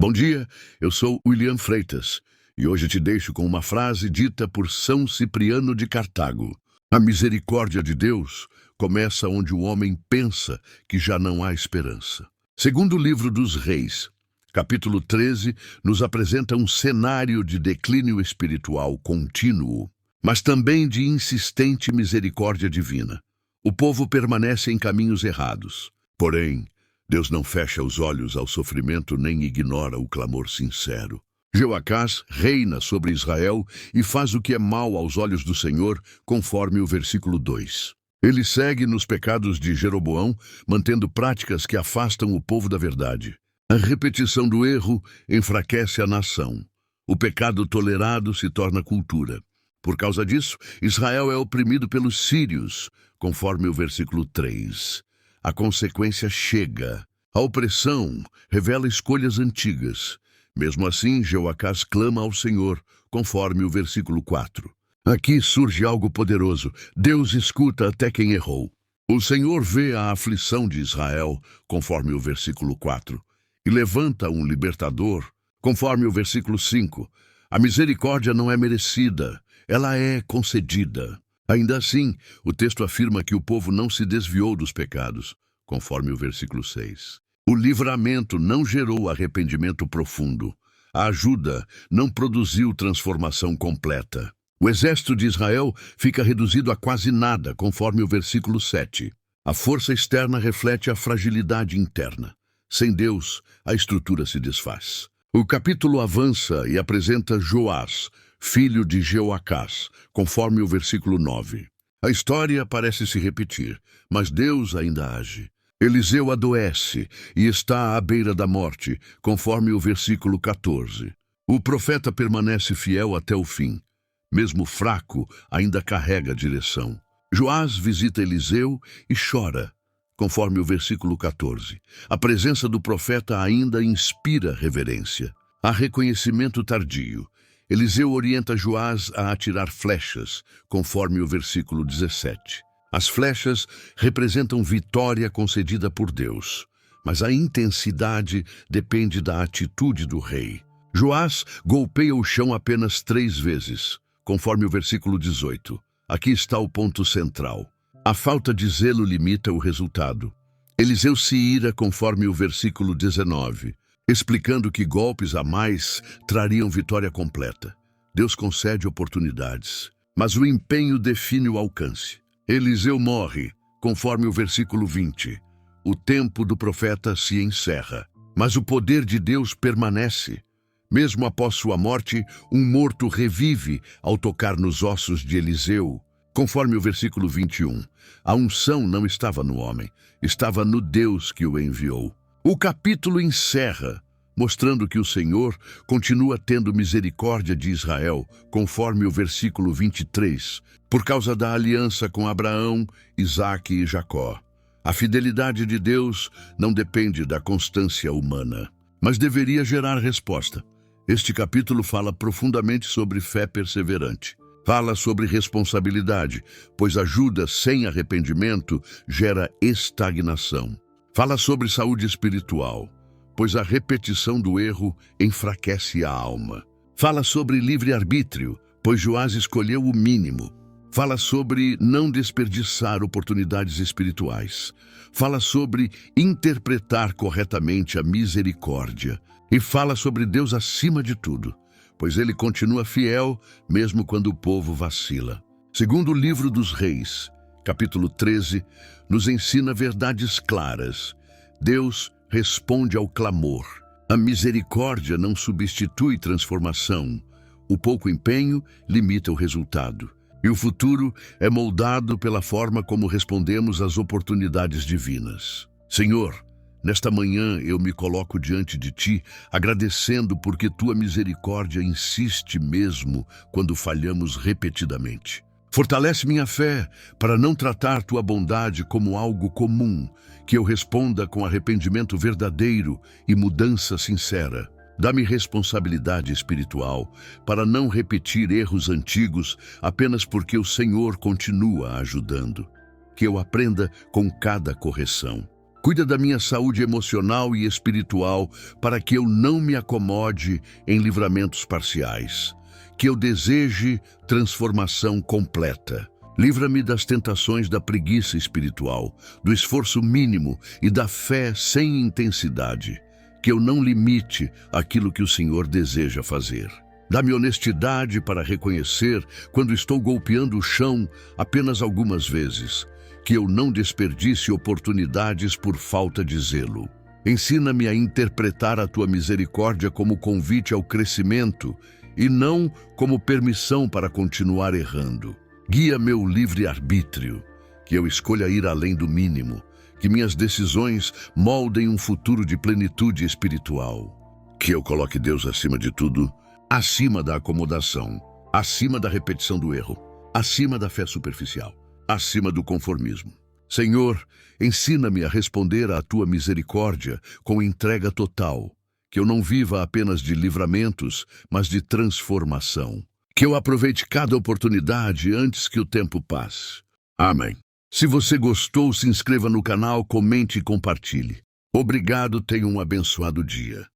Bom dia, eu sou William Freitas e hoje te deixo com uma frase dita por São Cipriano de Cartago. A misericórdia de Deus começa onde o homem pensa que já não há esperança. Segundo o livro dos Reis, capítulo 13, nos apresenta um cenário de declínio espiritual contínuo, mas também de insistente misericórdia divina. O povo permanece em caminhos errados. Porém, Deus não fecha os olhos ao sofrimento nem ignora o clamor sincero. Jeoacás reina sobre Israel e faz o que é mal aos olhos do Senhor, conforme o versículo 2. Ele segue nos pecados de Jeroboão, mantendo práticas que afastam o povo da verdade. A repetição do erro enfraquece a nação. O pecado tolerado se torna cultura. Por causa disso, Israel é oprimido pelos sírios, conforme o versículo 3. A consequência chega. A opressão revela escolhas antigas. Mesmo assim, Jeoacás clama ao Senhor, conforme o versículo 4. Aqui surge algo poderoso. Deus escuta até quem errou. O Senhor vê a aflição de Israel, conforme o versículo 4, e levanta um libertador, conforme o versículo 5. A misericórdia não é merecida, ela é concedida. Ainda assim, o texto afirma que o povo não se desviou dos pecados, conforme o versículo 6. O livramento não gerou arrependimento profundo. A ajuda não produziu transformação completa. O exército de Israel fica reduzido a quase nada, conforme o versículo 7. A força externa reflete a fragilidade interna. Sem Deus, a estrutura se desfaz. O capítulo avança e apresenta Joás, filho de Jeoacás, conforme o versículo 9. A história parece se repetir, mas Deus ainda age. Eliseu adoece e está à beira da morte, conforme o versículo 14. O profeta permanece fiel até o fim. Mesmo fraco, ainda carrega a direção. Joás visita Eliseu e chora, conforme o versículo 14. A presença do profeta ainda inspira reverência. Há reconhecimento tardio. Eliseu orienta Joás a atirar flechas, conforme o versículo 17. As flechas representam vitória concedida por Deus, mas a intensidade depende da atitude do rei. Joás golpeia o chão apenas 3 vezes, conforme o versículo 18. Aqui está o ponto central. A falta de zelo limita o resultado. Eliseu se ira conforme o versículo 19, explicando que golpes a mais trariam vitória completa. Deus concede oportunidades, mas o empenho define o alcance. Eliseu morre, conforme o versículo 20. O tempo do profeta se encerra, mas o poder de Deus permanece. Mesmo após sua morte, um morto revive ao tocar nos ossos de Eliseu, conforme o versículo 21. A unção não estava no homem, estava no Deus que o enviou. O capítulo encerra, mostrando que o Senhor continua tendo misericórdia de Israel, conforme o versículo 23, por causa da aliança com Abraão, Isaque e Jacó. A fidelidade de Deus não depende da constância humana, mas deveria gerar resposta. Este capítulo fala profundamente sobre fé perseverante. Fala sobre responsabilidade, pois ajuda sem arrependimento gera estagnação. Fala sobre saúde espiritual, pois a repetição do erro enfraquece a alma. Fala sobre livre-arbítrio, pois Joás escolheu o mínimo. Fala sobre não desperdiçar oportunidades espirituais. Fala sobre interpretar corretamente a misericórdia. E fala sobre Deus acima de tudo, pois ele continua fiel mesmo quando o povo vacila. Segundo o livro dos Reis, capítulo 13, nos ensina verdades claras. Deus responde ao clamor. A misericórdia não substitui transformação. O pouco empenho limita o resultado. E o futuro é moldado pela forma como respondemos às oportunidades divinas. Senhor, nesta manhã eu me coloco diante de Ti, agradecendo porque Tua misericórdia insiste mesmo quando falhamos repetidamente. Fortalece minha fé para não tratar Tua bondade como algo comum, que eu responda com arrependimento verdadeiro e mudança sincera. Dá-me responsabilidade espiritual para não repetir erros antigos apenas porque o Senhor continua ajudando. Que eu aprenda com cada correção. Cuida da minha saúde emocional e espiritual para que eu não me acomode em livramentos parciais, que eu deseje transformação completa. Livra-me das tentações da preguiça espiritual, do esforço mínimo e da fé sem intensidade, que eu não limite aquilo que o Senhor deseja fazer. Dá-me honestidade para reconhecer quando estou golpeando o chão apenas algumas vezes, que eu não desperdice oportunidades por falta de zelo. Ensina-me a interpretar a tua misericórdia como convite ao crescimento e não como permissão para continuar errando. Guia meu livre-arbítrio, que eu escolha ir além do mínimo, que minhas decisões moldem um futuro de plenitude espiritual. Que eu coloque Deus acima de tudo, acima da acomodação, acima da repetição do erro, acima da fé superficial, acima do conformismo. Senhor, ensina-me a responder à tua misericórdia com entrega total, que eu não viva apenas de livramentos, mas de transformação. Que eu aproveite cada oportunidade antes que o tempo passe. Amém. Se você gostou, se inscreva no canal, comente e compartilhe. Obrigado, tenha um abençoado dia.